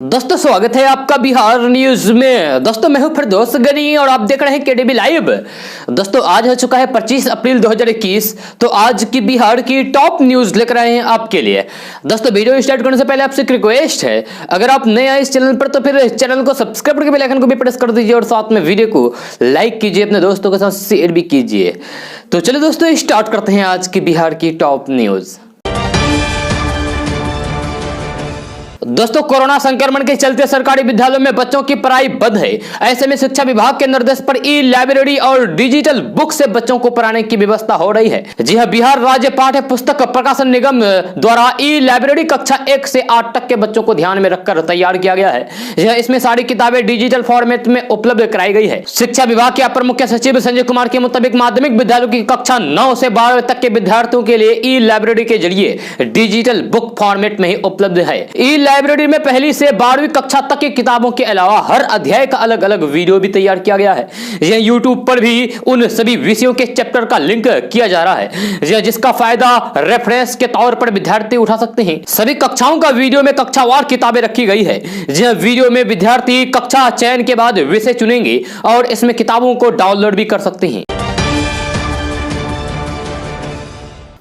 दोस्तों स्वागत है आपका बिहार न्यूज में। दोस्तों मैं हूं फिरदौस गनी और आप देख रहे हैं केडीबी लाइव। दोस्तों आज हो चुका है 25 अप्रैल 2021। तो आज की बिहार की टॉप न्यूज लेकर आए हैं आपके लिए। दोस्तों वीडियो स्टार्ट करने से पहले आपसे एक रिक्वेस्ट है, अगर आप नए आए इस चैनल पर तो फिर चैनल को सब्सक्राइब करके बेल आइकन को भी प्रेस कर दीजिए और साथ में वीडियो को लाइक कीजिए, अपने दोस्तों के साथ शेयर भी कीजिए। तो चलिए दोस्तों स्टार्ट करते हैं आज की बिहार की टॉप न्यूज। दोस्तों कोरोना संक्रमण के चलते सरकारी विद्यालयों में बच्चों की पढ़ाई बंद है। ऐसे में शिक्षा विभाग के निर्देश पर ई लाइब्रेरी और डिजिटल बुक से बच्चों को पढ़ाने की व्यवस्था हो रही है। जी हां, बिहार राज्य पाठ्य पुस्तक प्रकाशन निगम द्वारा ई लाइब्रेरी कक्षा 1 से 8 तक के बच्चों को ध्यान में रखकर तैयार किया गया है। इसमें सारी किताबें डिजिटल फॉर्मेट में उपलब्ध कराई गई है। शिक्षा विभाग के अपर मुख्य सचिव संजय कुमार के मुताबिक माध्यमिक विद्यालयों की कक्षा 9 से 12 तक के विद्यार्थियों के लिए ई लाइब्रेरी के जरिए डिजिटल बुक फॉर्मेट में ही उपलब्ध है। ई लाइब्रेरी में पहली से 12वीं कक्षा तक की किताबों के अलावा हर अध्याय का अलग अलग वीडियो भी तैयार किया गया है। यह YouTube पर भी उन सभी विषयों के चैप्टर का लिंक किया जा रहा है, जिसका फायदा रेफरेंस के तौर पर विद्यार्थी उठा सकते हैं। सभी कक्षाओं का वीडियो में कक्षावार किताबें रखी गई है। वीडियो में विद्यार्थी कक्षा चयन के बाद विषय चुनेंगे और इसमें किताबों को डाउनलोड भी कर सकते हैं।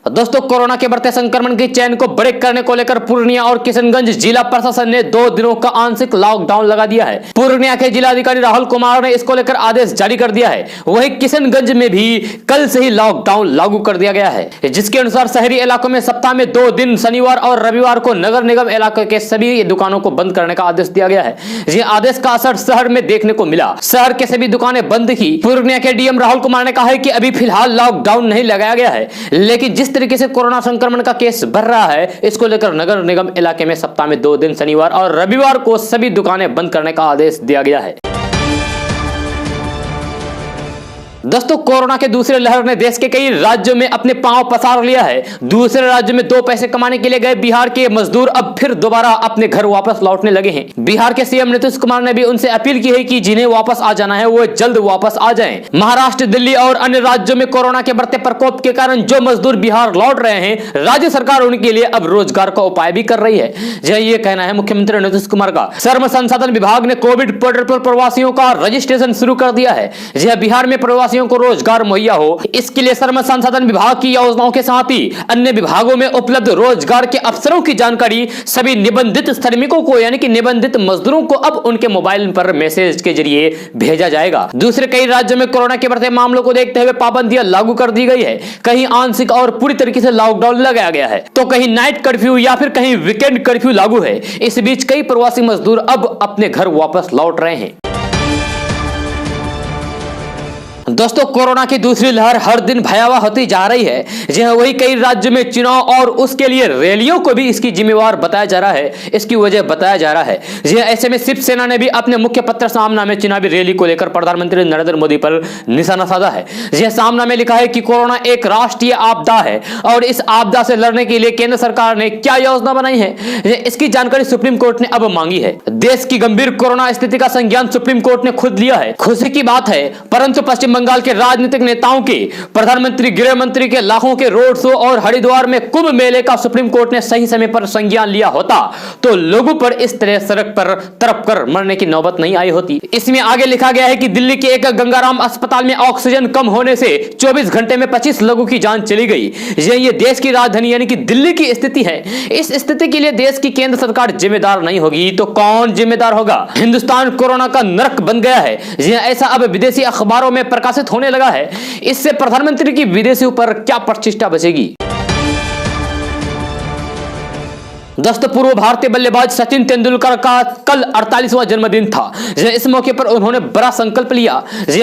दोस्तों कोरोना के बढ़ते संक्रमण की चेन को ब्रेक करने को लेकर पूर्णिया और किशनगंज जिला प्रशासन ने 2 दिनों का आंशिक लॉकडाउन लगा दिया है। पूर्णिया के जिलाधिकारी राहुल कुमार ने इसको लेकर आदेश जारी कर दिया है। वहीं किशनगंज में भी कल से ही लॉकडाउन लागू कर दिया गया है, जिसके अनुसार शहरी इलाकों में सप्ताह में 2 दिन शनिवार और रविवार को नगर निगम इलाके के सभी दुकानों को बंद करने का आदेश दिया गया है। यह आदेश का असर शहर में देखने को मिला। शहर के सभी दुकानें बंद की। पूर्णिया के डीएम राहुल कुमार ने कहा है कि अभी फिलहाल लॉकडाउन नहीं लगाया गया है, लेकिन जिस तरीके से कोरोना संक्रमण का केस बढ़ रहा है, इसको लेकर नगर निगम इलाके में सप्ताह में 2 दिन शनिवार और रविवार को सभी दुकानें बंद करने का आदेश दिया गया है। दोस्तों कोरोना के दूसरे लहर ने देश के कई राज्यों में अपने पांव पसार लिया है। दूसरे राज्यों में 2 पैसे कमाने के लिए गए बिहार के मजदूर अब फिर दोबारा अपने घर वापस लौटने लगे हैं। बिहार के सीएम नीतीश कुमार ने भी उनसे अपील की है कि जिन्हें वापस आ जाना है वो जल्द वापस आ जाएं। महाराष्ट्र, दिल्ली और अन्य राज्यों में कोरोना के बढ़ते प्रकोप के कारण जो मजदूर बिहार लौट रहे हैं, राज्य सरकार उनके लिए अब रोजगार का उपाय भी कर रही है। ये कहना है मुख्यमंत्री नीतीश कुमार का। श्रम संसाधन विभाग ने कोविड पोर्टल पर प्रवासियों का रजिस्ट्रेशन शुरू कर दिया है। बिहार में प्रवासियों को रोजगार मुहैया हो, इसके लिए श्रम संसाधन विभाग की योजनाओं के साथ ही अन्य विभागों में उपलब्ध रोजगार के अवसरों की जानकारी सभी निबंधित श्रमिकों को यानी कि निबंधित मजदूरों को अब उनके मोबाइल पर मैसेज के जरिए भेजा जाएगा। दूसरे कई राज्यों में कोरोना के बढ़ते मामलों को देखते हुए पाबंदियां लागू कर दी गई है। कहीं आंशिक और पूरी तरीके से लॉकडाउन लगाया गया है, तो कहीं नाइट कर्फ्यू या फिर कहीं वीकेंड कर्फ्यू लागू है। इस बीच कई प्रवासी मजदूर अब अपने घर वापस लौट रहे हैं। दोस्तों कोरोना की दूसरी लहर हर दिन भयावह होती जा रही है। वही कई राज्यों में चुनाव और उसके लिए रैलियों को भी इसकी जिम्मेवार बताया जा रहा है, इसकी वजह बताया जा रहा है। ऐसे में शिवसेना ने भी अपने मुख्य पत्र सामना में चुनावी रैली को लेकर प्रधानमंत्री नरेंद्र मोदी पर निशाना साधा है। सामना में लिखा है कि कोरोना एक राष्ट्रीय आपदा है और इस आपदा से लड़ने के लिए केंद्र सरकार ने क्या योजना बनाई है, इसकी जानकारी सुप्रीम कोर्ट ने अब मांगी है। देश की गंभीर कोरोना स्थिति का संज्ञान सुप्रीम कोर्ट ने खुद लिया है। खुशी की बात है, परंतु पश्चिम बंगाल के राजनीतिक नेताओं के, प्रधानमंत्री, गृह मंत्री के लाखों के रोड शो और हरिद्वार में कुंभ मेले का सुप्रीम कोर्ट ने सही समय पर संज्ञान लिया होता तो लोगों पर इस तरह सड़क पर तड़प कर मरने की नौबत नहीं आई होती। इसमें आगे लिखा गया है कि दिल्ली के एक गंगाराम अस्पताल में ऑक्सीजन कम होने से 24 घंटे में 25 लोगों की जान चली गई। ये देश की राजधानी यानी कि दिल्ली की स्थिति है। इस स्थिति के लिए देश की केंद्र सरकार जिम्मेदार नहीं होगी तो कौन जिम्मेदार होगा? हिंदुस्तान कोरोना का नरक बन गया है। ऐसा अब विदेशी अखबारों में प्रकाशित होने लगा है। इससे प्रधानमंत्री की विदेशियों पर क्या प्रतिष्ठा बचेगी? दोस्तों पूर्व भारतीय बल्लेबाज सचिन तेंदुलकर का कल 48वां जन्मदिन था। इस मौके पर उन्होंने बड़ा संकल्प लिया।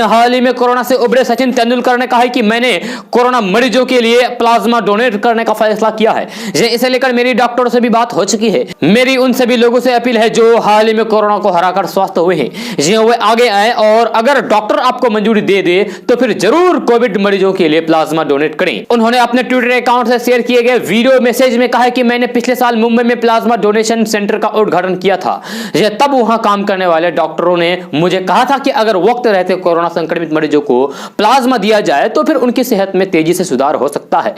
हाल ही में कोरोना से उबरे सचिन तेंदुलकर ने कहा है कि मैंने कोरोना मरीजों के लिए प्लाज्मा डोनेट करने का फैसला किया है। इसे लेकर मेरी डॉक्टरों से भी बात हो चुकी है। मेरी उन सभी लोगों से अपील है जो हाल ही में कोरोना को हराकर स्वस्थ हुए हैं, वे आगे आए और अगर डॉक्टर आपको मंजूरी दे दे तो फिर जरूर कोविड मरीजों के लिए प्लाज्मा डोनेट करें। उन्होंने अपने ट्विटर अकाउंट से शेयर किए गए वीडियो मैसेज में कहा है कि मैंने पिछले साल मुंबई में प्लाज्मा डोनेशन सेंटर का उद्घाटन किया था। तब वहां काम करने वाले डॉक्टरों ने मुझे कहा था कि अगर वक्त रहते कोरोना संक्रमित मरीजों को प्लाज्मा दिया जाए तो फिर उनकी सेहत में तेजी से सुधार हो सकता है।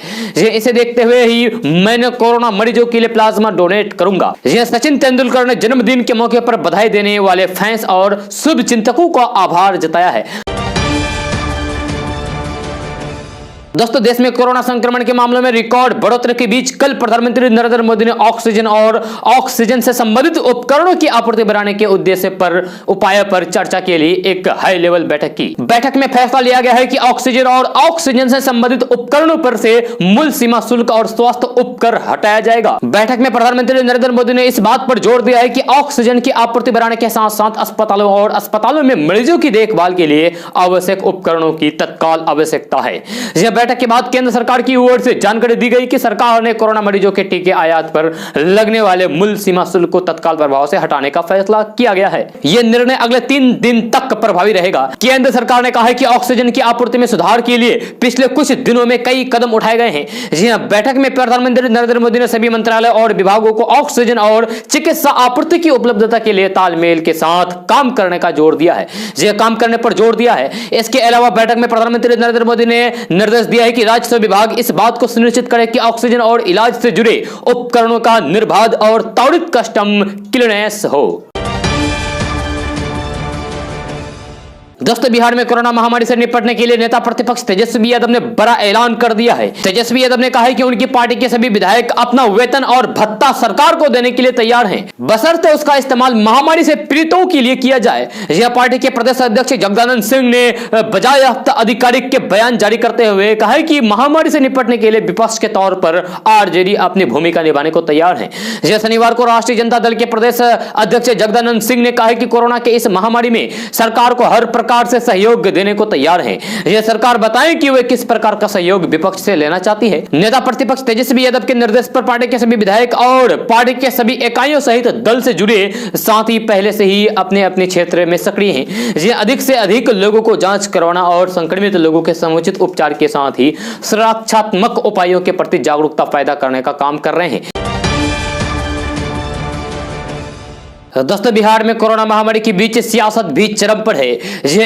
इसे देखते हुए ही मैंने कोरोना मरीजों के लिए प्लाज्मा डोनेट करूंगा। सचिन तेंदुलकर ने जन्मदिन के मौके पर बधाई देने वाले फैंस और शुभ चिंतकों का आभार जताया है। दोस्तों, देश में कोरोना संक्रमण के मामलों में रिकॉर्ड बढ़ोतरी के बीच कल प्रधानमंत्री नरेंद्र मोदी ने ऑक्सीजन और ऑक्सीजन से संबंधित उपकरणों की आपूर्ति बढ़ाने के उद्देश्य पर उपायों पर चर्चा के लिए एक हाई लेवल बैठक की। बैठक में फैसला लिया गया है कि ऑक्सीजन और ऑक्सीजन से संबंधित उपकरणों पर से मूल सीमा शुल्क और स्वास्थ्य उपकर हटाया जाएगा। बैठक में प्रधानमंत्री नरेंद्र मोदी ने इस बात पर जोर दिया है कि ऑक्सीजन की आपूर्ति बढ़ाने के साथ साथ अस्पतालों और अस्पतालों में मरीजों की देखभाल के लिए आवश्यक उपकरणों की तत्काल आवश्यकता है। बैठक के बाद केंद्र सरकार की ओर से जानकारी दी गई कि सरकार ने कोरोना मरीजों के टीके आयात पर लगने वाले मूल सीमा शुल्क को तत्काल प्रभाव से हटाने का फैसला किया गया है। यह निर्णय अगले 3 दिन तक प्रभावी रहेगा। केंद्र सरकार ने कहा है कि ऑक्सीजन की आपूर्ति में सुधार के लिए पिछले कुछ दिनों में कई कदम उठाए गए हैं। जी हां, बैठक में प्रधानमंत्री नरेंद्र मोदी ने सभी मंत्रालय और विभागों को ऑक्सीजन और चिकित्सा आपूर्ति की उपलब्धता के लिए तालमेल के साथ काम करने का जोर दिया है। काम करने पर जोर दिया है। इसके अलावा बैठक में प्रधानमंत्री नरेंद्र मोदी ने निर्देश दिया है कि राजस्व विभाग इस बात को सुनिश्चित करे कि ऑक्सीजन और इलाज से जुड़े उपकरणों का निर्बाध और त्वरित कस्टम क्लियरेंस हो। दोस्तों, बिहार में कोरोना महामारी से निपटने के लिए नेता प्रतिपक्ष तेजस्वी यादव ने बड़ा ऐलान कर दिया है। तेजस्वी यादव ने कहा है कि उनकी पार्टी के सभी विधायक अपना वेतन और भत्ता सरकार को देने के लिए तैयार हैं, बशर्ते उसका इस्तेमाल महामारी से पीड़ितों के लिए किया जाए। यह पार्टी के प्रदेश अध्यक्ष जगदानंद सिंह ने बाकायदा आधिकारिक के बयान जारी करते हुए कहा है कि महामारी से निपटने के लिए विपक्ष के तौर पर आरजेडी अपनी भूमिका निभाने को तैयार है। यह शनिवार को राष्ट्रीय जनता दल के प्रदेश अध्यक्ष जगदानंद सिंह ने कहा है कि कोरोना के इस महामारी में सरकार को हर प्रकार से सहयोग देने को तैयार है। यह सरकार बताए कि वे किस प्रकार का सहयोग विपक्ष से लेना चाहती है। नेता प्रतिपक्ष तेजस्वी यादव के निर्देश पर पार्टी के सभी विधायक और पार्टी के सभी इकाइयों सहित दल से जुड़े साथी पहले से ही अपने अपने क्षेत्र में सक्रिय हैं। यह अधिक से अधिक लोगों को जांच करवाना और संक्रमित लोगों के समुचित उपचार के साथ ही सुरक्षात्मक उपायों के प्रति जागरूकता पैदा करने का काम कर रहे हैं। दोस्तों, बिहार में कोरोना महामारी के बीच सियासत भी चरम पर है।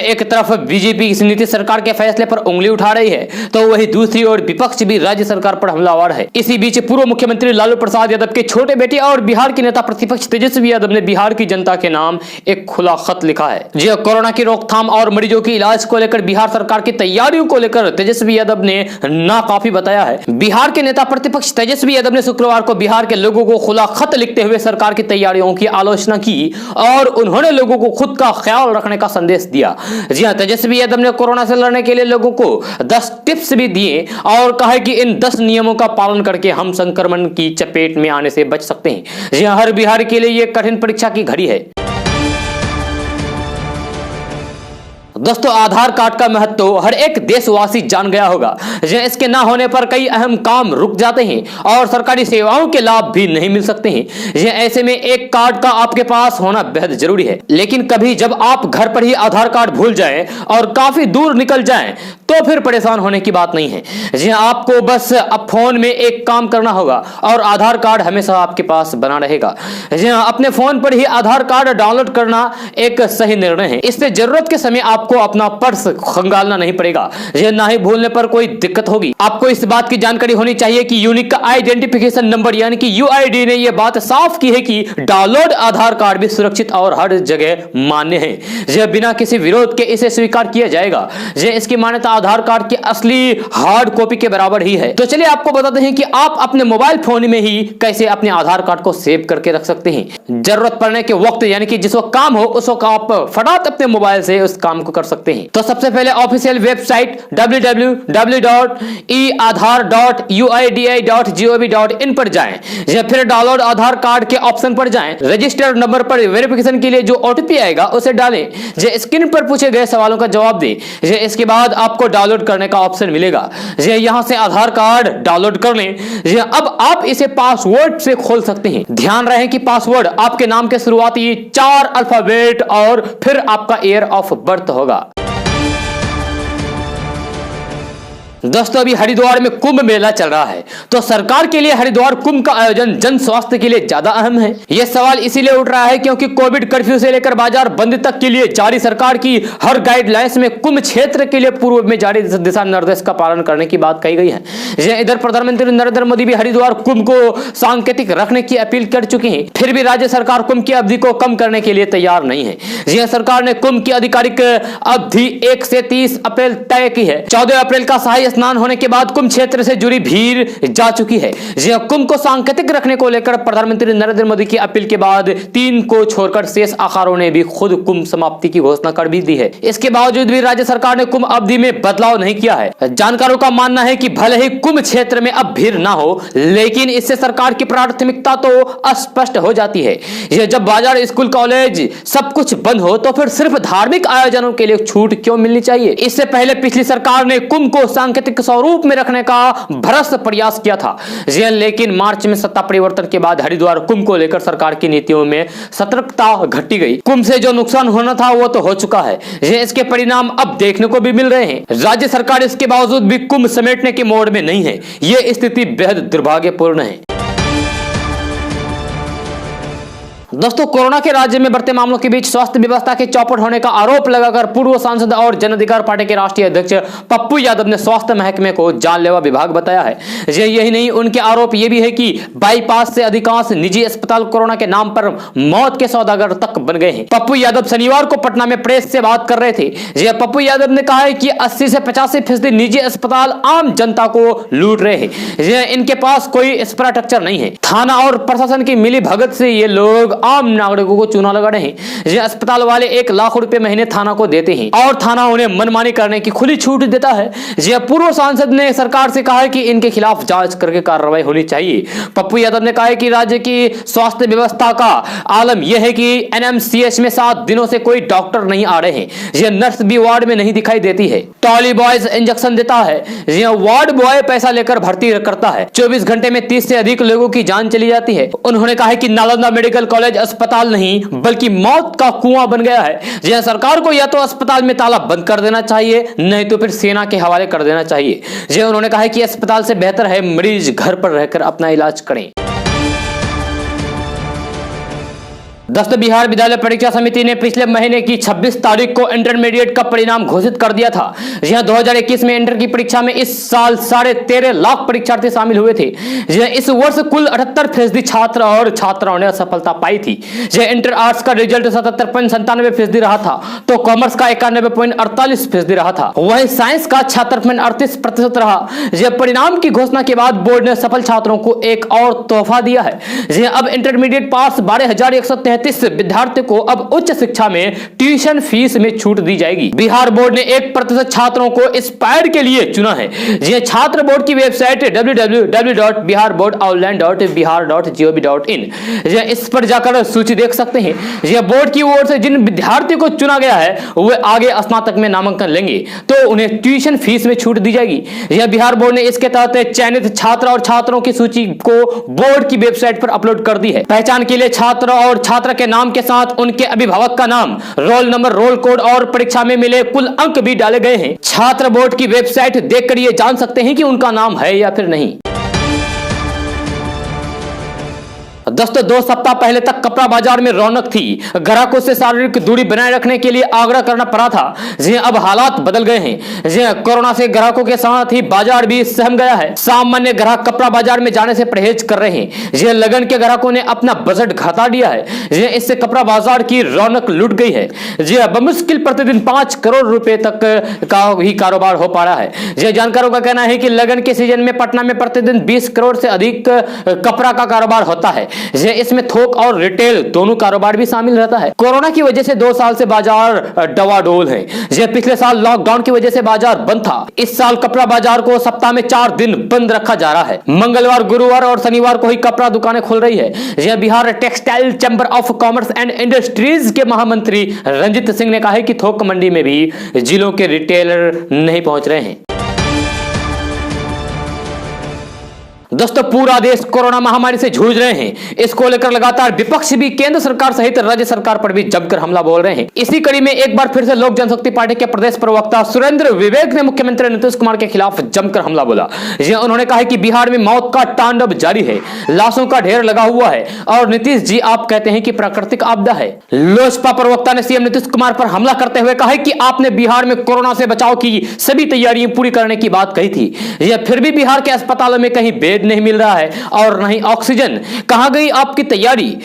एक तरफ बीजेपी इस नीतीश सरकार के फैसले पर उंगली उठा रही है तो वही दूसरी ओर विपक्ष भी राज्य सरकार पर हमलावर है। इसी बीच पूर्व मुख्यमंत्री लालू प्रसाद यादव के छोटे बेटे और बिहार के नेता प्रतिपक्ष तेजस्वी यादव ने बिहार की जनता के नाम एक खुला खत लिखा है। कोरोना की रोकथाम और मरीजों के इलाज को लेकर बिहार सरकार की तैयारियों को लेकर तेजस्वी यादव ने नाकाफी बताया है। बिहार के नेता प्रतिपक्ष तेजस्वी यादव ने शुक्रवार को बिहार के लोगों को खुला खत लिखते हुए सरकार की तैयारियों की आलोचना की और उन्होंने लोगों को खुद का ख्याल रखने का संदेश दिया। जी हां, तेजस्वी यादव ने कोरोना से लड़ने के लिए लोगों को 10 टिप्स भी दिए और कहा कि इन 10 नियमों का पालन करके हम संक्रमण की चपेट में आने से बच सकते हैं। जी हां, हर बिहारी के लिए यह कठिन परीक्षा की घड़ी है। दोस्तों, आधार कार्ड का महत्व हर एक देशवासी जान गया होगा। इसके ना होने पर कई अहम काम रुक जाते हैं और सरकारी सेवाओं के लाभ भी नहीं मिल सकते हैं। ऐसे में एक कार्ड का आपके पास होना बेहद जरूरी है। लेकिन कभी जब आप घर पर ही आधार कार्ड भूल जाएं और काफी दूर निकल जाएं तो फिर परेशान होने की बात नहीं है। आपको बस अब फोन में एक काम करना होगा और आधार कार्ड हमेशा आपके पास बना रहेगा। अपने फोन पर ही आधार कार्ड डाउनलोड करना एक सही निर्णय है। इससे जरूरत के समय आपको अपना पर्स खंगालना नहीं पड़ेगा। ना ही भूलने पर कोई दिक्कत होगी। आपको इस बात की जानकारी होनी चाहिए कि यूनिक आइडेंटिफिकेशन नंबर यानी कि यूआईडी ने यह बात साफ की है कि डाउनलोड आधार कार्ड भी सुरक्षित और हर जगह मान्य है। बिना किसी विरोध के इसे स्वीकार किया जाएगा। इसकी मान्यता आधार कार्ड की असली हार्ड कॉपी के बराबर ही है। तो चलिए आपको बताते हैं कि आप अपने मोबाइल फोन में ही कैसे अपने आधार कार्ड को सेव करके रख सकते हैं। जरूरत पड़ने के वक्त यानी कि जिस वक्त काम हो उस वक्त आप फटाफट अपने मोबाइल से उस काम को कर सकते हैं। तो सबसे पहले ऑफिशियल वेबसाइट www.eaadhar.uidi.gov.in पर जाएं। फिर डाउनलोड आधार कार्ड के ऑप्शन पर जाएं। रजिस्टर्ड नंबर पर वेरिफिकेशन के लिए जो ओटीपी आएगा उसे डालें। स्क्रीन पर पूछे गए सवालों का जवाब दें। इसके बाद आपको डाउनलोड करने का ऑप्शन मिलेगा। यहां से आधार कार्ड डाउनलोड कर लें। अब आप इसे पासवर्ड से खोल सकते हैं। ध्यान रहे कि पासवर्ड आपके नाम के शुरुआती 4 अल्फाबेट और फिर आपका ईयर ऑफ बर्थ होगा। दोस्तों अभी हरिद्वार में कुंभ मेला चल रहा है, तो सरकार के लिए हरिद्वार कुंभ का आयोजन जन स्वास्थ्य के लिए ज्यादा अहम है। यह सवाल इसीलिए उठ रहा है क्योंकि कोविड कर्फ्यू से लेकर बाजार बंद तक के लिए जारी सरकार की हर गाइडलाइंस में कुंभ क्षेत्र के लिए पूर्व में जारी दिशा निर्देश का पालन करने की बात कही गई है। इधर प्रधानमंत्री नरेंद्र मोदी भी हरिद्वार कुंभ को सांकेतिक रखने की अपील कर चुके हैं, फिर भी राज्य सरकार कुंभ की अवधि को कम करने के लिए तैयार नहीं है। सरकार ने कुंभ की आधिकारिक अवधि 1 से 30 अप्रैल तय की है। 14 अप्रैल का शाही स्नान होने के बाद कुंभ क्षेत्र से जुड़ी भीड़ जा चुकी है। कुंभ को सांकेतिक रखने को लेकर प्रधानमंत्री नरेंद्र मोदी की अपील के बाद 3 को छोड़कर शेष अखाड़ों ने भी खुद कुंभ समाप्ति की घोषणा कर भी दी है। इसके बावजूद भी राज्य सरकार ने कुंभ अवधि में बदलाव नहीं किया है। जानकारों का मानना है कि भले ही कुंभ क्षेत्र में अब भीड़ ना हो, लेकिन इससे सरकार की प्राथमिकता तो स्पष्ट हो जाती है। जब बाजार, स्कूल, कॉलेज सब कुछ बंद हो तो फिर सिर्फ धार्मिक आयोजनों के लिए छूट क्यों मिलनी चाहिए? इससे पहले पिछली सरकार ने कुंभ को सांकेतिक स्वरूप में रखने का भरसक प्रयास किया था, लेकिन मार्च में सत्ता परिवर्तन के बाद हरिद्वार कुंभ को लेकर सरकार की नीतियों में सतर्कता घटी गई। कुंभ से जो नुकसान होना था वो तो हो चुका है। इसके परिणाम अब देखने को भी मिल रहे हैं। राज्य सरकार इसके बावजूद भी कुंभ समेटने के मोड में नहीं है। ये स्थिति बेहद दुर्भाग्यपूर्ण है। दोस्तों कोरोना के राज्य में बढ़ते मामलों के बीच स्वास्थ्य व्यवस्था के चौपट होने का आरोप लगाकर पूर्व सांसद और जन अधिकार पार्टी के राष्ट्रीय अध्यक्ष पप्पू यादव ने स्वास्थ्य महकमे को जानलेवा विभाग बताया है। यही नहीं, उनके आरोप ये भी है कि बाईपास से अधिकांश निजी अस्पताल कोरोना के नाम पर मौत के सौदागर तक बन गए हैं। पप्पू यादव शनिवार को पटना में प्रेस से बात कर रहे थे। पप्पू यादव ने कहा है कि 80 से 85% निजी अस्पताल आम जनता को लूट रहे हैं। इनके पास कोई इंफ्रास्ट्रक्चर नहीं है। थाना और प्रशासन की मिली भगत से ये लोग आम नागरिकों को चूना लगा रहे हैं। अस्पताल वाले 1 लाख रुपए महीने थाना को देते हैं और थाना उन्हें मनमानी करने की खुली छूट देता है। पूर्व सांसद ने सरकार से कहा है कि इनके खिलाफ जांच करके कार्रवाई होनी चाहिए। पप्पू यादव ने कहा है कि राज्य की स्वास्थ्य व्यवस्था का आलम यह है कि एनएमसीएच में 7 दिनों से कोई डॉक्टर नहीं आ रहे हैं। नर्स भी वार्ड में नहीं दिखाई देती है। टॉली बॉयज इंजेक्शन देता है। वार्ड बॉय पैसा लेकर भर्ती करता है। 24 घंटे में 30 से अधिक लोगों की जान चली जाती है। उन्होंने कहा है कि नालंदा मेडिकल कॉलेज अस्पताल नहीं बल्कि मौत का कुआं बन गया है। सरकार को या तो अस्पताल में ताला बंद कर देना चाहिए, नहीं तो फिर सेना के हवाले कर देना चाहिए। उन्होंने कहा है कि अस्पताल से बेहतर है मरीज घर पर रहकर अपना इलाज करें। दोस्तों बिहार विद्यालय परीक्षा समिति ने पिछले महीने की 26 तारीख को इंटरमीडिएट का परिणाम घोषित कर दिया था। 2021 में इंटर की परीक्षा में इस साल 13.5 लाख परीक्षार्थी शामिल हुए थे। इस वर्ष कुल 78% छात्र और छात्राओं ने सफलता पाई थी। इंटर आर्ट्स का रिजल्ट 77.97% रहा था, तो कॉमर्स का 91.48% रहा था। वहीं साइंस का 76.38% रहा। परिणाम की घोषणा के बाद बोर्ड ने सफल छात्रों को एक और तोहफा दिया है। अब इंटरमीडिएट पास 12,133 विद्यार्थियों को अब उच्च शिक्षा में ट्यूशन फीस में छूट दी जाएगी। बिहार बोर्ड ने 1% छात्रों को इंस्पायर के लिए चुना है। छात्र बोर्ड की वेबसाइट www.biharboardonline.bihar.gov.in इस पर जाकर सूची देख सकते हैं। यह बोर्ड की ओर से जिन विद्यार्थियों को चुना गया है वे आगे स्नातक में नामांकन लेंगे तो उन्हें ट्यूशन फीस में छूट दी जाएगी। यह बिहार बोर्ड ने इसके तहत चयनित छात्र और छात्रों की सूची को बोर्ड की वेबसाइट पर अपलोड कर दी है। पहचान के लिए छात्र और छात्र के नाम के साथ उनके अभिभावक का नाम, रोल नंबर, रोल कोड और परीक्षा में मिले कुल अंक भी डाले गए हैं। छात्र बोर्ड की वेबसाइट देखकर ये जान सकते हैं कि उनका नाम है या फिर नहीं। दोस्तों 2 सप्ताह पहले तक कपड़ा बाजार में रौनक थी। ग्राहकों से शारीरिक दूरी बनाए रखने के लिए आग्रह करना पड़ा था। अब हालात बदल गए हैं। कोरोना से ग्राहकों के साथ ही बाजार भी सहम गया है। सामान्य ग्राहक कपड़ा बाजार में जाने से परहेज कर रहे हैं। लगन के ग्राहकों ने अपना बजट घटा दिया है। इससे कपड़ा बाजार की रौनक लुट गई है। बमुश्किल प्रतिदिन 5 करोड़ रुपए तक का ही कारोबार हो पा रहा है। जानकारों का कहना है कि लगन के सीजन में पटना में प्रतिदिन 20 करोड़ से अधिक कपड़ा का कारोबार होता है। इसमें थोक और रिटेल दोनों कारोबार भी शामिल रहता है। कोरोना की वजह से 2 साल से बाजार डवाडोल है। पिछले साल लॉकडाउन की वजह से बाजार बंद था। इस साल कपड़ा बाजार को सप्ताह में 4 दिन बंद रखा जा रहा है। मंगलवार, गुरुवार और शनिवार को ही कपड़ा दुकानें खुल रही है। Bihar textile chamber of commerce and industries के महामंत्री रंजित सिंह ने कहा है कि थोक मंडी में भी जिलों के रिटेलर नहीं पहुंच रहे हैं। दोस्तों पूरा देश कोरोना महामारी से जूझ रहे हैं। इसको लेकर लगातार विपक्ष भी केंद्र सरकार सहित राज्य सरकार पर भी जमकर हमला बोल रहे हैं। इसी कड़ी में एक बार फिर से लोक जनशक्ति पार्टी के प्रदेश प्रवक्ता सुरेंद्र विवेक ने मुख्यमंत्री नीतीश कुमार के खिलाफ जमकर हमला बोला। उन्होंने कहा कि बिहार में मौत का तांडव जारी है, लाशों का ढेर लगा हुआ है और नीतीश जी आप कहते हैं कि प्राकृतिक आपदा है। लोजपा प्रवक्ता ने सीएम नीतीश कुमार पर हमला करते हुए कहा कि आपने बिहार में कोरोना से बचाव की सभी तैयारियां पूरी करने की बात कही थी, फिर भी बिहार के अस्पतालों में कहीं बेड नहीं मिल रहा है और नहीं ऑक्सीजन। कहां गई आपकी तैयारी?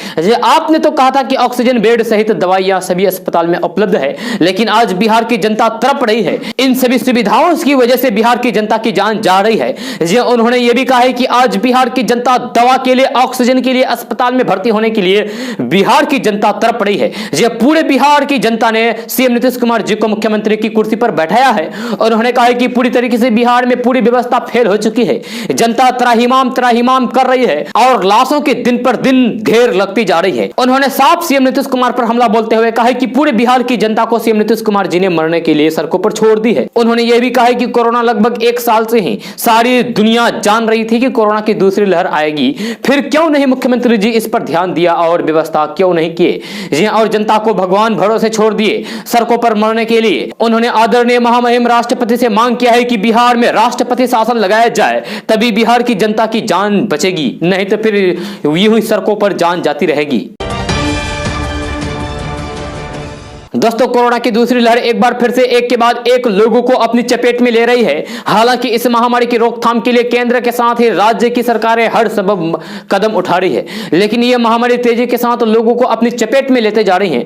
आपने तो कहा था कि ऑक्सीजन, बेड सहित दवाइयां सभी अस्पताल में उपलब्ध है, लेकिन आज बिहार की जनता तड़प रही है। इन सभी सुविधाओं की वजह से बिहार की जनता की जान जा रही है। उन्होंने यह भी कहा है कि आज बिहार की जनता दवा के लिए, ऑक्सीजन के लिए, अस्पताल में भर्ती होने के लिए बिहार की जनता तड़प रही है। पूरे बिहार की जनता ने सीएम नीतीश कुमार जी को मुख्यमंत्री की कुर्सी पर बैठाया है। उन्होंने कहा कि पूरी तरीके से बिहार में पूरी व्यवस्था फेल हो चुकी है, जनता त्राहिमाम कर रही है और लाशों के दिन पर दिन ढेर लगती जा रही है। उन्होंने साफ सीएम नीतीश कुमार पर हमला बोलते हुए कहा कि पूरे बिहार की जनता को सीएम नीतीश कुमार जी ने मरने के लिए सड़कों पर छोड़ दी है। उन्होंने यह भी कहा कि कोरोना लगभग 1 साल से ही सारी दुनिया जान रही थी कि कोरोना की दूसरी लहर आएगी, फिर क्यों नहीं मुख्यमंत्री जी इस पर ध्यान दिया और व्यवस्था क्यों नहीं किए और जनता को भगवान भरोसे छोड़ दिए सड़कों पर मरने के लिए। उन्होंने आदरणीय महामहिम राष्ट्रपति से मांग किया है कि बिहार में राष्ट्रपति शासन लगाया जाए, तभी बिहार की जनता की जान बचेगी, नहीं तो फिर यूं ही सड़कों पर जान जाती रहेगी। दोस्तों कोरोना की दूसरी लहर एक बार फिर से एक के बाद एक लोगों को अपनी चपेट में ले रही है। हालांकि इस महामारी की रोकथाम के लिए केंद्र के साथ ही राज्य की सरकारें हर संभव कदम उठा रही है, लेकिन यह महामारी तेजी के साथ लोगों को अपनी चपेट में लेते जा रही है।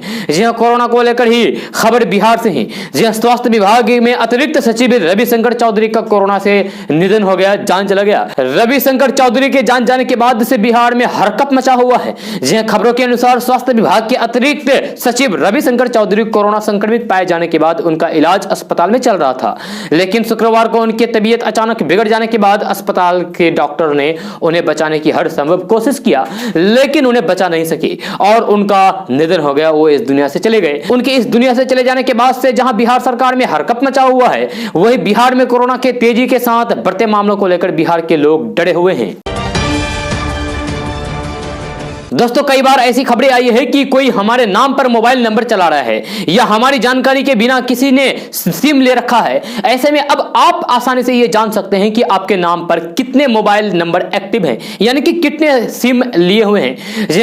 कोरोना को लेकर ही खबर बिहार से ही। स्वास्थ्य विभाग में अतिरिक्त सचिव रविशंकर चौधरी का कोरोना से निधन हो गया, जान चला गया। रविशंकर चौधरी के जान जाने के बाद से बिहार में हरकत मचा हुआ है। खबरों के अनुसार स्वास्थ्य विभाग के अतिरिक्त सचिव रविशंकर चौधरी कोरोना संक्रमित पाए जाने के बाद उनका इलाज अस्पताल में चल रहा था, लेकिन शुक्रवार को उनकी तबीयत अचानक बिगड़ जाने के बाद अस्पताल के डॉक्टर ने उन्हें बचाने की हर संभव कोशिश किया, लेकिन उन्हें बचा नहीं सकी और उनका निधन हो गया। वो इस दुनिया से चले गए। उनके इस दुनिया से चले जाने के बाद से जहां बिहार सरकार में हरकत मचा हुआ है, वही बिहार में कोरोना के तेजी के साथ बढ़ते मामलों को लेकर बिहार के लोग डरे हुए हैं। दोस्तों कई बार ऐसी खबरें आई है कि कोई हमारे नाम पर मोबाइल नंबर चला रहा है या हमारी जानकारी के बिना किसी ने सिम ले रखा है। ऐसे में अब आप आसानी से यह जान सकते हैं कि आपके नाम पर कितने मोबाइल नंबर एक्टिव हैं, यानी कि कितने सिम लिए हुए हैं।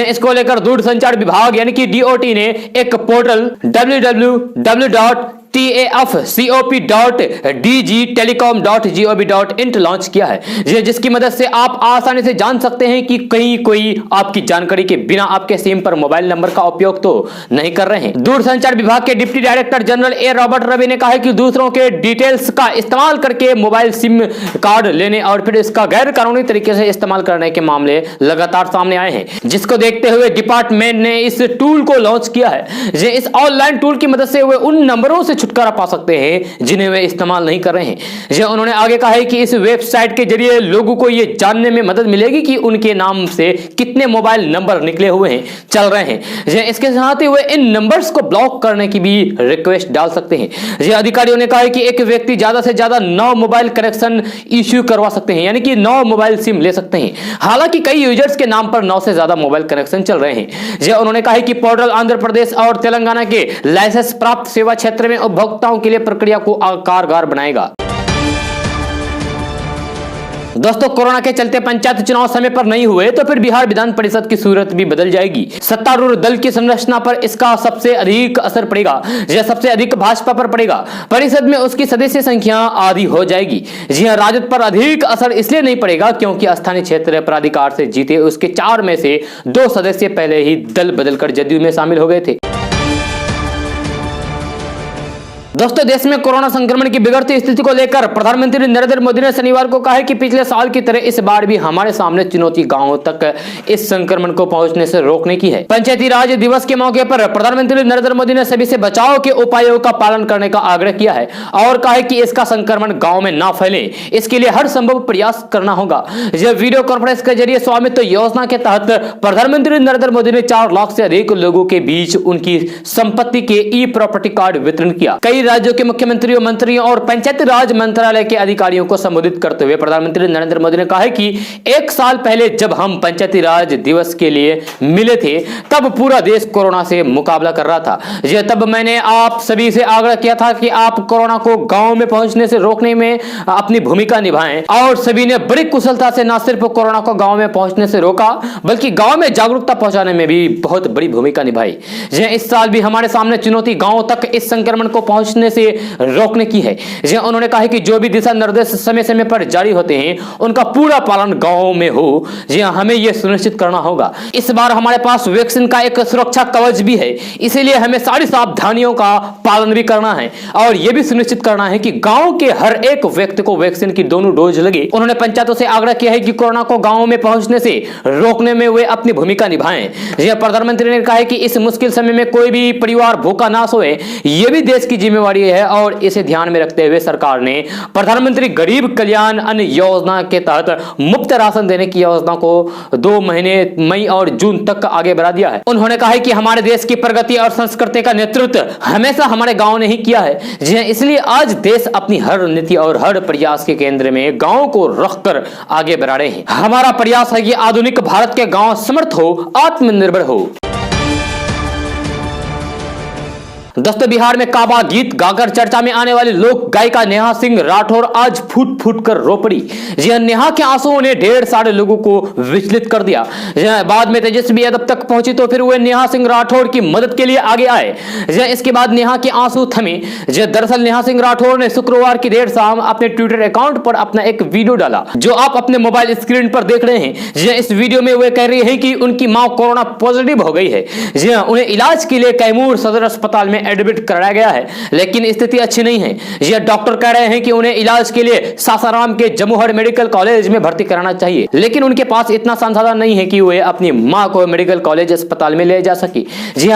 इसको लेकर दूरसंचार विभाग यानी कि डीओटी ने एक पोर्टल www.tafcop.dgtelecom.gov.in लॉन्च किया है, जिसकी मदद से आप आसानी से जान सकते हैं कि कहीं कोई आपकी जानकारी के बिना आपके सिम पर मोबाइल नंबर का उपयोग तो नहीं कर रहे हैं। दूरसंचार विभाग के deputy director general A Robert Ravi ने कहा है कि दूसरों के डिटेल्स का इस्तेमाल करके मोबाइल सिम कार्ड लेने और फिर इसका गैर कानूनी तरीके से इस्तेमाल करने के मामले लगातार सामने आए हैं, जिसको देखते हुए डिपार्टमेंट ने इस टूल को लॉन्च किया है। इस ऑनलाइन टूल की मदद से वे उन नंबरों से छुटकारा पा सकते हैं जिन्हें वे इस्तेमाल नहीं कर रहे हैं। उन्होंने आगे कहा है कि इस वेबसाइट के जरिए लोगों को यह जानने में मदद मिलेगी कि उनके नाम से कितने मोबाइल नंबर निकले हुए हैं, चल रहे हैं। इसके साथ ही वे इन नंबर्स को ब्लॉक करने की भी रिक्वेस्ट डाल सकते हैं। अधिकारियों ने कहा है कि एक व्यक्ति ज्यादा से ज्यादा 9 मोबाइल कनेक्शन इश्यू करवा सकते हैं, यानी कि 9 मोबाइल सिम ले सकते हैं। हालांकि कई यूजर्स के नाम पर 9 से ज्यादा मोबाइल कनेक्शन चल रहे हैं। उन्होंने कहा है कि पोर्टल आंध्र प्रदेश और तेलंगाना के लाइसेंस प्राप्त सेवा क्षेत्र में उपभोक्ताओं के लिए प्रक्रिया को कारगर बनाएगा। दोस्तों कोरोना के चलते पंचायत चुनाव समय पर नहीं हुए तो फिर बिहार विधान परिषद की सूरत भी बदल जाएगी। सत्तारूढ़ दल की संरचना पर इसका सबसे अधिक असर पड़ेगा। यह सबसे अधिक भाजपा पर पड़ेगा। परिषद में उसकी सदस्य संख्या आधी हो जाएगी। जी हां, राजद पर अधिक असर इसलिए नहीं पड़ेगा क्योंकि स्थानीय क्षेत्र प्राधिकार से जीते उसके 4 में से 2 सदस्य पहले ही दल बदलकर जदयू में शामिल हो गए थे। दोस्तों देश में कोरोना संक्रमण की बिगड़ती स्थिति को लेकर प्रधानमंत्री नरेंद्र मोदी ने शनिवार को कहा है कि पिछले साल की तरह इस बार भी हमारे सामने चुनौती गांवों तक इस संक्रमण को पहुंचने से रोकने की है। पंचायती राज दिवस के मौके पर प्रधानमंत्री नरेंद्र मोदी ने सभी से बचाव के उपायों का पालन करने का आग्रह किया है और कहा है कि इसका संक्रमण गाँव में न फैले, इसके लिए हर संभव प्रयास करना होगा। यह वीडियो कॉन्फ्रेंस के जरिए स्वामित्व योजना के तहत प्रधानमंत्री नरेंद्र मोदी ने 4 लाख से अधिक लोगों के बीच उनकी संपत्ति के ई प्रॉपर्टी कार्ड वितरण किया। कई राज्यों के मुख्यमंत्रियों, मंत्रियों और पंचायती राज मंत्रालय के अधिकारियों को संबोधित करते हुए प्रधानमंत्री नरेंद्र मोदी ने कहा है कि एक साल पहले जब हम पंचायती राज दिवस के लिए मिले थे तब पूरा देश कोरोना से मुकाबला कर रहा था। तब मैंने आप सभी से आग्रह किया था कि आप कोरोना को गांव में पहुंचने से रोकने में अपनी भूमिका निभाएं और सभी ने बड़ी कुशलता से न सिर्फ कोरोना को गांव में पहुंचने से रोका बल्कि गांव में जागरूकता पहुंचाने में भी बहुत बड़ी भूमिका निभाई। इस साल भी हमारे सामने चुनौती गांव तक इस संक्रमण को पहुंचने से रोकने की है। उन्होंने कहा कि जो भी दिशा निर्देश समय समय पर जारी होते हैं उनका पूरा पालन गांव में हो। हमें यह सुनिश्चित करना होगा। इस बार हमारे पास वैक्सीन का एक सुरक्षा कवच भी है, इसीलिए हमें सारी सावधानियों का पालन भी करना है और यह भी सुनिश्चित करना है कि गांव के हर एक व्यक्ति को वैक्सीन की दोनों डोज लगे। उन्होंने पंचायतों से आग्रह किया है कि कोरोना को गांव में पहुंचने से रोकने में वे अपनी भूमिका निभाएं। प्रधानमंत्री ने कहा है कि इस मुश्किल समय में कोई भी परिवार भूखा ना सोए, यह भी देश की जिम्मेवारी है और इसे ध्यान में रखते हुए सरकार ने प्रधानमंत्री गरीब कल्याण अन्न योजना के तहत मुफ्त राशन देने की योजना को 2 महीने मई और जून तक आगे बढ़ा दिया है। उन्होंने कहा है कि हमारे देश की प्रगति और संस्कृति का नेतृत्व हमेशा हमारे गांव ने ही किया है। इसलिए आज देश अपनी हर नीति और हर प्रयास के केंद्र में गांव को रखकर आगे बढ़ा रहे हैं। हमारा प्रयास है कि आधुनिक भारत के गांव समर्थ हो, आत्मनिर्भर हो। दोस्तों, बिहार में काबा गीत गाकर चर्चा में आने वाली लोक गायिका नेहा सिंह राठौर आज फूट फूट कर रो पड़ी। नेहा के आंसुओं ने ढेर सारे लोगों को विचलित कर दिया। बाद में तेजस्वी यादव तक पहुंची तो फिर वे नेहा सिंह राठौर की मदद के लिए आगे आए। इसके बाद नेहा के आंसू थमे। दरअसल नेहा सिंह राठौर ने शुक्रवार की देर शाम अपने ट्विटर अकाउंट पर अपना एक वीडियो डाला जो आप अपने मोबाइल स्क्रीन पर देख रहे हैं। इस वीडियो में वे कह रही है कि उनकी मां कोरोना पॉजिटिव हो गई है। उन्हें इलाज के लिए कैमूर सदर अस्पताल में एडमिट कराया गया है, लेकिन स्थिति अच्छी नहीं है। यह डॉक्टर कह रहे हैं कि उन्हें इलाज के लिए सासाराम के जमुहर मेडिकल कॉलेज में भर्ती कराना चाहिए, लेकिन उनके पास इतना संसाधन नहीं है कि वे अपनी मां को मेडिकल कॉलेज अस्पताल में ले जा सके।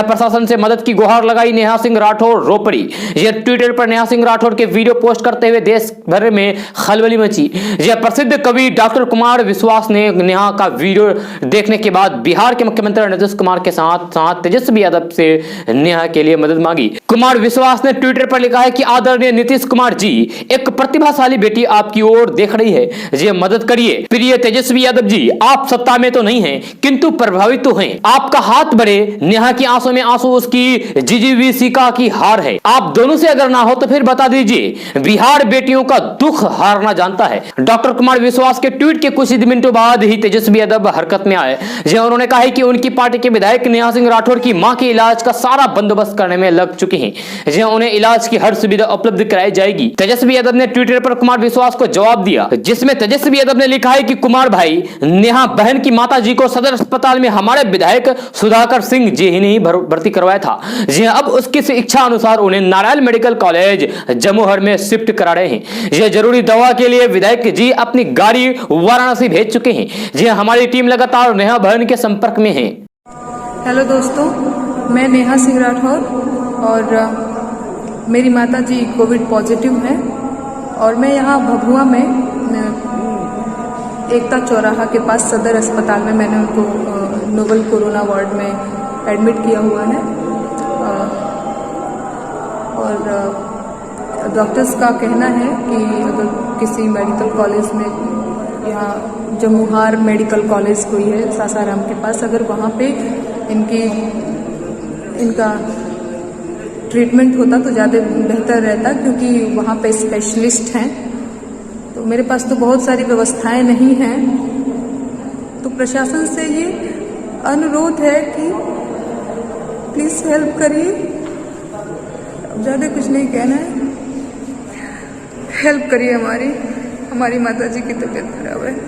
प्रशासन से मदद की गुहार लगाई नेहा सिंह राठौर रो पड़ी। ट्विटर पर नेहा सिंह राठौर के वीडियो पोस्ट करते हुए देश भर में खलबली मची। प्रसिद्ध कवि डॉक्टर कुमार विश्वास ने नेहा का वीडियो देखने के बाद बिहार के मुख्यमंत्री नीतीश कुमार के साथ साथ तेजस्वी यादव से नेहा के लिए मदद मांगी। कुमार विश्वास ने ट्विटर पर लिखा है कि आदरणीय नीतीश कुमार जी, एक प्रतिभाशाली बेटी आपकी ओर देख रही है, मदद करिए। प्रिय तेजस्वी यादव जी, आप सत्ता में तो नहीं हैं, किंतु प्रभावित तो हैं। आपका हाथ बढ़े। नेहा की आंसू में आंसू उसकी जीजीवीसिका की हार है। आप दोनों से अगर ना हो तो फिर बता दीजिए। बिहार बेटियों का दुख हारना जानता है। डॉक्टर कुमार विश्वास के ट्वीट के कुछ ही मिनटों बाद ही तेजस्वी यादव हरकत में आए। उन्होंने कहा है कि उनकी पार्टी के विधायक नेहा सिंह राठौर की मां के इलाज का सारा बंदोबस्त करने में लग चुके हैं। उन्हें इलाज की हर सुविधा उपलब्ध कराई जाएगी। तेजस्वी यादव ने ट्विटर पर कुमार विश्वास को जवाब दिया, जिसमें तेजस्वी यादव ने लिखा है कि कुमार भाई, नेहा बहन की माता जी को सदर अस्पताल में हमारे विधायक सुधाकर सिंह जी ही नहीं भर्ती करवाया था। अब उसकी इच्छा अनुसार उन्हें नारायण मेडिकल कॉलेज जमुहर में शिफ्ट करा रहे हैं। यह जरूरी दवा के लिए विधायक जी अपनी गाड़ी वाराणसी भेज चुके हैं। हमारी टीम लगातार नेहा बहन के संपर्क में है। हेलो दोस्तों, मैं नेहा सिंह राठौर और मेरी माताजी कोविड पॉजिटिव हैं और मैं यहाँ भभुआ में एकता चौराहा के पास सदर अस्पताल में मैंने उनको नोवल कोरोना वार्ड में एडमिट किया हुआ है। और डॉक्टर्स का कहना है कि अगर किसी मेडिकल कॉलेज में, यहाँ जमुहार मेडिकल कॉलेज कोई है सासाराम के पास, अगर वहाँ पे इनका ट्रीटमेंट होता तो ज़्यादा बेहतर रहता, क्योंकि वहाँ पे स्पेशलिस्ट हैं। तो मेरे पास तो बहुत सारी व्यवस्थाएं नहीं हैं। तो प्रशासन से ये अनुरोध है कि प्लीज़ हेल्प करिए। ज़्यादा कुछ नहीं कहना है, हेल्प करिए। हमारी माताजी की तबीयत खराब है।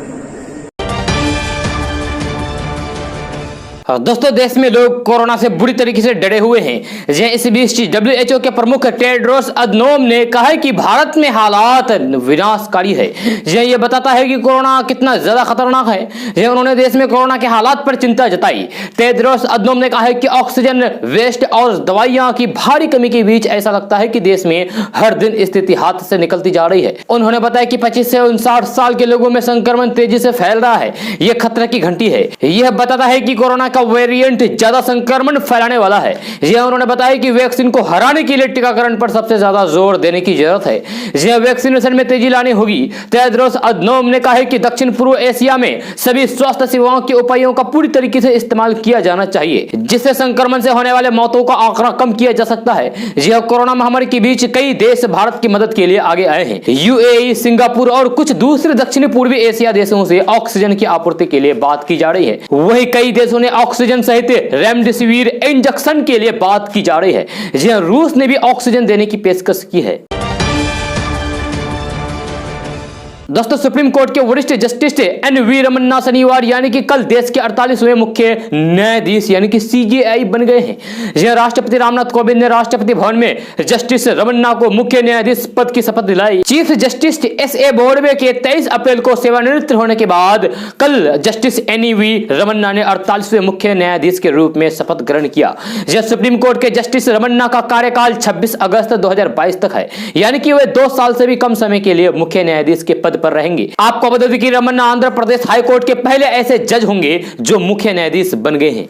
दोस्तों, देश में लोग कोरोना से बुरी तरीके से डरे हुए हैं। इस बीच WHO के प्रमुख टेड्रोस अधनोम ने कहा है कि भारत में हालात विनाशकारी है। यह बताता है कि कोरोना कितना ज्यादा खतरनाक है। उन्होंने देश में कोरोना के हालात पर चिंता जताई। टेड्रोस अधनोम ने कहा है कि ऑक्सीजन वेस्ट और दवाइयां की भारी कमी के बीच ऐसा लगता है कि देश में हर दिन स्थिति हाथ से निकलती जा रही है। उन्होंने बताया कि 25 से 59 साल के लोगों में संक्रमण तेजी से फैल रहा है। यह खतरे की घंटी है। यह बताता है कि कोरोना का वेरिएंट ज्यादा संक्रमण फैलाने वाला है। जी हां, उन्होंने बताया कि वैक्सीन को हराने के लिए टीकाकरण पर सबसे ज्यादा जोर देने की जरूरत है। जी हां, वैक्सीनेशन में तेजी लानी होगी। टेड्रोस अधनोम ने कहा है कि दक्षिण पूर्व एशिया में सभी स्वास्थ्य सेवाओं के उपायों का पूरी तरीके से इस्तेमाल किया जाना चाहिए, जिससे संक्रमण से होने वाले मौतों का आंकड़ा कम किया जा सकता है। जी हां, कोरोना महामारी के बीच कई देश भारत की मदद के लिए आगे आए हैं। यूएई, सिंगापुर और कुछ दूसरे दक्षिणी पूर्वी एशिया देशों से ऑक्सीजन की आपूर्ति के लिए बात की जा रही है। वहीं कई देशों ने ऑक्सीजन सहित रेमडेसिविर इंजेक्शन के लिए बात की जा रही है। जी हां, रूस ने भी ऑक्सीजन देने की पेशकश की है। दोस्तों, सुप्रीम कोर्ट के वरिष्ठ जस्टिस एन.वी. रमन्ना शनिवार यानी कि कल देश के 48वें मुख्य न्यायाधीश यानी कि सीजेआई बन गए हैं। यह राष्ट्रपति रामनाथ कोविंद ने राष्ट्रपति भवन में जस्टिस रमन्ना को मुख्य न्यायाधीश पद की शपथ दिलाई। Chief justice एस.ए. बोबड़े के 23 अप्रैल को सेवानिवृत्त होने के बाद कल जस्टिस एन.वी. रमन्ना ने 48वें मुख्य न्यायाधीश के रूप में शपथ ग्रहण किया। यह सुप्रीम कोर्ट के जस्टिस रमन्ना का कार्यकाल 26 अगस्त 2022 तक है, यानी कि वे 2 साल से भी कम समय के लिए मुख्य न्यायाधीश के पद पर रहेंगे। आपको बता दें कि रमन्ना आंध्र प्रदेश हाई कोर्ट के पहले ऐसे जज होंगे जो मुख्य न्यायाधीश बन गए हैं।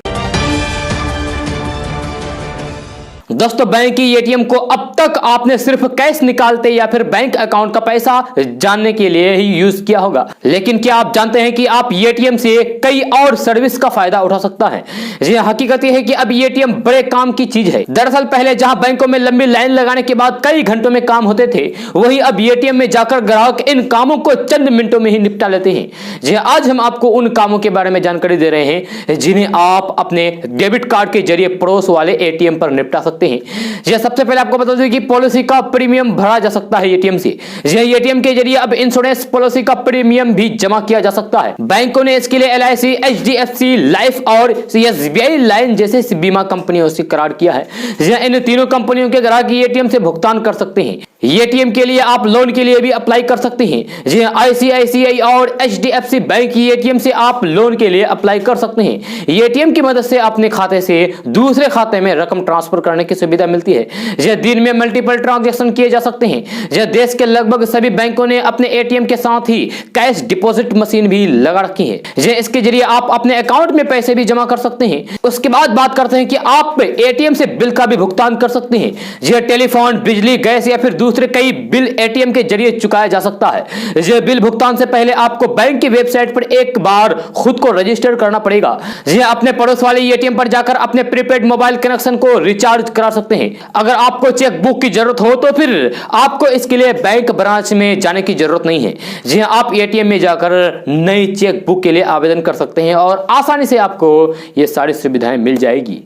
दोस्तों, बैंक की एटीएम को अब तक आपने सिर्फ कैश निकालते या फिर बैंक अकाउंट का पैसा जानने के लिए ही यूज किया होगा, लेकिन क्या आप जानते हैं कि आप एटीएम से कई और सर्विस का फायदा उठा सकता है। जी हकीकत यह है कि अब एटीएम बड़े काम की चीज है। दरअसल पहले जहां बैंकों में लंबी लाइन लगाने के बाद कई घंटों में काम होते थे, वहीं अब एटीएम में जाकर ग्राहक इन कामों को चंद मिनटों में ही निपटा लेते हैं। जी आज हम आपको उन कामों के बारे में जानकारी दे रहे हैं जिन्हें आप अपने डेबिट कार्ड के जरिए पड़ोस वाले एटीएम पर निपटा सकते हैं। सबसे पहले आपको बता दूं कि पॉलिसी का प्रीमियम भरा जा सकता है एटीएम से। एटीएम के जरिए अब इंश्योरेंस पॉलिसी का प्रीमियम भी जमा किया जा सकता है। बैंकों ने इसके लिए एलआईसी, एचडीएफसी लाइफ और एसबीआई लाइन जैसे बीमा कंपनियों से करार किया है। इन तीनों कंपनियों के ग्राहक एटीएम से भुगतान कर सकते हैं। एटीएम के लिए आप लोन के लिए भी अप्लाई कर सकते हैं। आईसीआईसीआई और एचडीएफसी बैंक की एटीएम से आप लोन के लिए अप्लाई कर सकते हैं। एटीएम की मदद से अपने खाते से दूसरे खाते में रकम ट्रांसफर करने की सुविधा मिलती है। दिन में मल्टीपल ट्रांजैक्शन किए जा सकते हैं। देश के लगभग सभी बैंकों ने अपने एटीएम के साथ ही कैश डिपॉजिट मशीन भी लगा रखी है। इसके जरिए आप अपने अकाउंट में पैसे भी जमा कर सकते हैं। उसके बाद बात करते हैं कि आप एटीएम से बिल का भी भुगतान कर सकते हैं। टेलीफोन, बिजली, गैस या फिर दूसरे कई बिल एटीएम के जरिए चुकाया जा सकता है। बिल भुगतान से पहले आपको बैंक की वेबसाइट पर एक बार खुद को रजिस्टर करना पड़ेगा। अपने पड़ोस वाले एटीएम पर जाकर अपने प्रीपेड मोबाइल कनेक्शन को रिचार्ज करा सकते हैं। अगर आपको चेकबुक की जरूरत हो तो फिर आपको इसके लिए बैंक ब्रांच में जाने की जरूरत नहीं है। आप एटीएम में जाकर नई चेकबुक के लिए आवेदन कर सकते हैं और आसानी से आपको ये सारी सुविधाएं मिल जाएगी।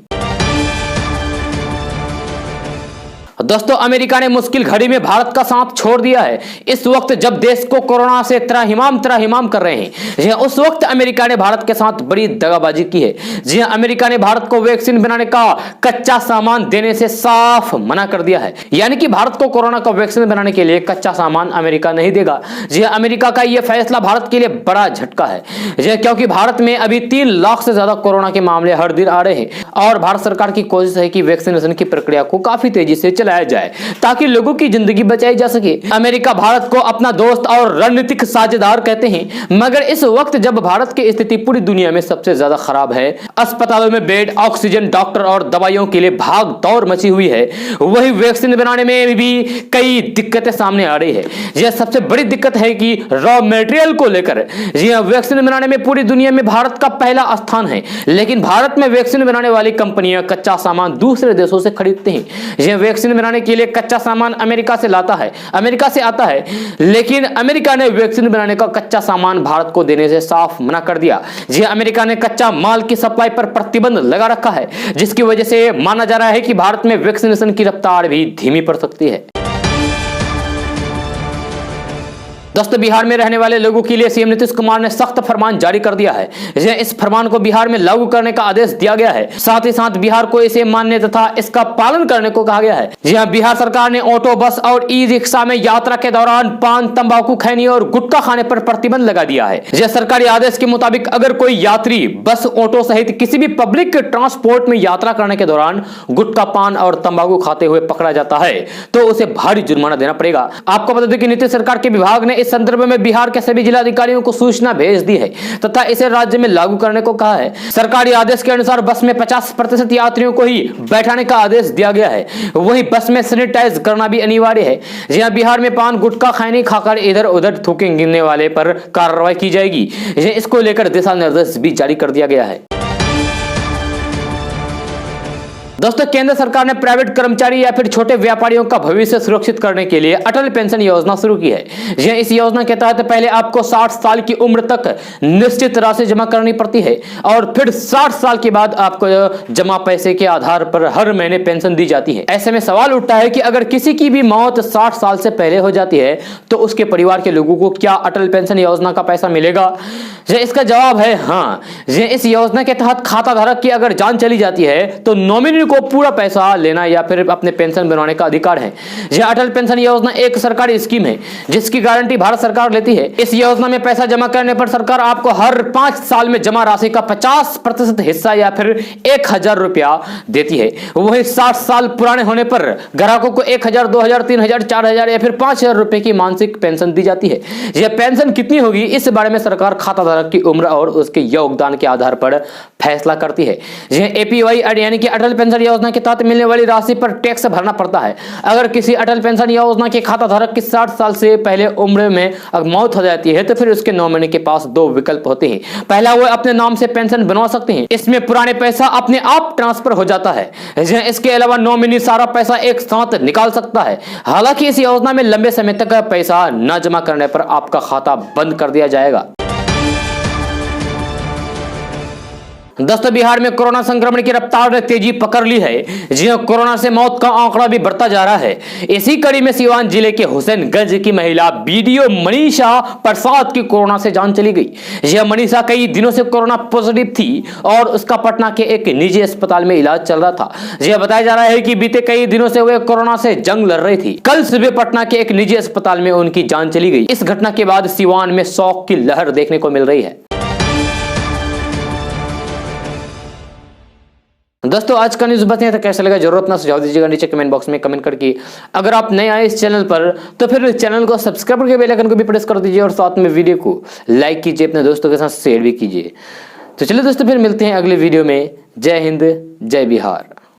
दोस्तों, अमेरिका ने मुश्किल घड़ी में भारत का साथ छोड़ दिया है। इस वक्त जब देश को कोरोना से त्राहिमाम कर रहे हैं, उस वक्त अमेरिका ने भारत के साथ बड़ी दगाबाजी की है। अमेरिका ने भारत को वैक्सीन बनाने का कच्चा सामान देने से साफ मना कर दिया है। यानी कि भारत को कोरोना का वैक्सीन बनाने के लिए कच्चा सामान अमेरिका नहीं देगा। अमेरिका का यह फैसला भारत के लिए बड़ा झटका है, क्योंकि भारत में अभी 3 लाख से ज्यादा कोरोना के मामले हर दिन आ रहे हैं और भारत सरकार की कोशिश है कि वैक्सीनेशन की प्रक्रिया को काफी तेजी से चलाया जाए ताकि लोगों की जिंदगी बचाई जा सके। अमेरिका भारत को अपना दोस्त और रणनीतिक साझेदार कहते हैं, मगर इस वक्त जब भारत की स्थिति पूरी दुनिया में सबसे ज्यादा खराब है, अस्पतालों में बेड, ऑक्सीजन, डॉक्टर और दवाइयों के लिए भाग दौड़ मची हुई है, वही वैक्सीन बनाने में भी कई दिक्कतें सामने आ रही है। यह सबसे बड़ी दिक्कत है कि रॉ मटेरियल को लेकर वैक्सीन बनाने में पूरी दुनिया में भारत का पहला स्थान है, लेकिन भारत में वैक्सीन बनाने वाली कंपनियां कच्चा सामान दूसरे देशों से खरीदते हैं। यह वैक्सीन बनाने के लिए कच्चा सामान अमेरिका से आता है, लेकिन अमेरिका ने वैक्सीन बनाने का कच्चा सामान भारत को देने से साफ मना कर दिया। अमेरिका ने कच्चा माल की सप्लाई पर प्रतिबंध लगा रखा है, जिसकी वजह से माना जा रहा है कि भारत में वैक्सीनेशन की रफ्तार भी धीमी पड़ सकती है। दोस्तों, बिहार में रहने वाले लोगों के लिए सीएम नीतीश कुमार ने सख्त फरमान जारी कर दिया है। इस फरमान को बिहार में लागू करने का आदेश दिया गया है। साथ ही साथ बिहार को इसे मानने तथा इसका पालन करने को कहा गया है। बिहार सरकार ने ऑटो, बस और ई रिक्शा में यात्रा के दौरान पान, तंबाकू, खैनी और गुटखा खाने पर प्रतिबंध लगा दिया है। सरकारी आदेश के मुताबिक अगर कोई यात्री बस, ऑटो सहित किसी भी पब्लिक ट्रांसपोर्ट में यात्रा करने के दौरान गुटखा, पान और तंबाकू खाते हुए पकड़ा जाता है तो उसे भारी जुर्माना देना पड़ेगा। आपको बता दें कि नीतीश सरकार के विभाग ने इस संदर्भ में बिहार के सभी जिलाधिकारियों को सूचना भेज दी है तथा इसे राज्य में लागू करने को कहा है। सरकारी आदेश के अनुसार बस में 50% यात्रियों को ही बैठाने का आदेश दिया गया है। वहीं बस में सैनिटाइज करना भी अनिवार्य है। जी हां, बिहार में पान गुटखा खैनी खाकर इधर उधर थूके गिनने वाले पर कार्रवाई की जाएगी। इसको लेकर दिशा निर्देश भी जारी कर दिया गया है। दोस्तों, केंद्र सरकार ने प्राइवेट कर्मचारी या फिर छोटे व्यापारियों का भविष्य सुरक्षित करने के लिए अटल पेंशन योजना शुरू की है। इस योजना के तहत पहले आपको 60 साल की उम्र तक निश्चित राशि जमा करनी पड़ती है और फिर 60 साल के बाद आपको जमा पैसे के आधार पर हर महीने पेंशन दी जाती है। ऐसे में सवाल उठता है कि अगर किसी की भी मौत 60 साल से पहले हो जाती है तो उसके परिवार के लोगों को क्या अटल पेंशन योजना का पैसा मिलेगा? इसका जवाब है हाँ। इस योजना के तहत खाता धारक की अगर जान चली जाती है तो नॉमिनी को पूरा पैसा लेना या फिर अपने पेंशन बनवाने का अधिकार है। यह अटल पेंशन योजना एक सरकारी स्कीम है जिसकी गारंटी भारत सरकार लेती है। इस योजना में पैसा जमा करने पर सरकार आपको हर 5 साल में जमा राशि का 50% हिस्सा या फिर 1000 रुपया देती है। वही 60 साल पुराने होने पर ग्राहकों को 1000, 2000, 3000, 4000 या फिर 5000 रुपए की मासिक पेंशन दी जाती है। यह पेंशन कितनी होगी इस बारे में सरकार खाता धारक की उम्र और उसके योगदान के आधार पर फैसला करती है। एपीवाई यानी कि अटल पेंशन योजना के तहत मिलने वाली राशि पर टैक्स भरना पड़ता है। अगर किसी अटल पेंशन योजना के खाता धारक की 60 साल से पहले उम्र में मौत हो जाती है तो फिर उसके नॉमिनी के पास 2 विकल्प होते हैं। पहला, वो अपने नाम से पेंशन बनवा सकते हैं। इसमें पुराने पैसा अपने आप ट्रांसफर हो जाता है। इसके अलावा नॉमिनी सारा पैसा एक साथ निकाल सकता है। हालांकि इस योजना में लंबे समय तक पैसा न जमा करने पर आपका खाता बंद कर दिया जाएगा। दोस्तों, बिहार में कोरोना संक्रमण की रफ्तार ने तेजी पकड़ ली है। जी हां, कोरोना से मौत का आंकड़ा भी बढ़ता जा रहा है। इसी कड़ी में सिवान जिले के हुसैनगंज की महिला बीडीओ मनीषा प्रसाद की कोरोना से जान चली गई। यह मनीषा कई दिनों से कोरोना पॉजिटिव थी और उसका पटना के एक निजी अस्पताल में इलाज चल रहा था। यह बताया जा रहा है कि बीते कई दिनों से वे कोरोना से जंग लड़ रही थी। कल सुबह पटना के एक निजी अस्पताल में उनकी जान चली गई। इस घटना के बाद सिवान में शौक की लहर देखने को मिल रही है। दोस्तों, आज का न्यूज बस यहीं तक। कैसा लगा जरूर अपना सुझाव दीजिएगा नीचे कमेंट बॉक्स में कमेंट करके। अगर आप नए आए इस चैनल पर तो फिर चैनल को सब्सक्राइब करके बेल आइकन को भी प्रेस कर दीजिए और साथ में वीडियो को लाइक कीजिए, अपने दोस्तों के साथ शेयर भी कीजिए। तो चलिए दोस्तों, फिर मिलते हैं अगले वीडियो में। जय हिंद, जय बिहार।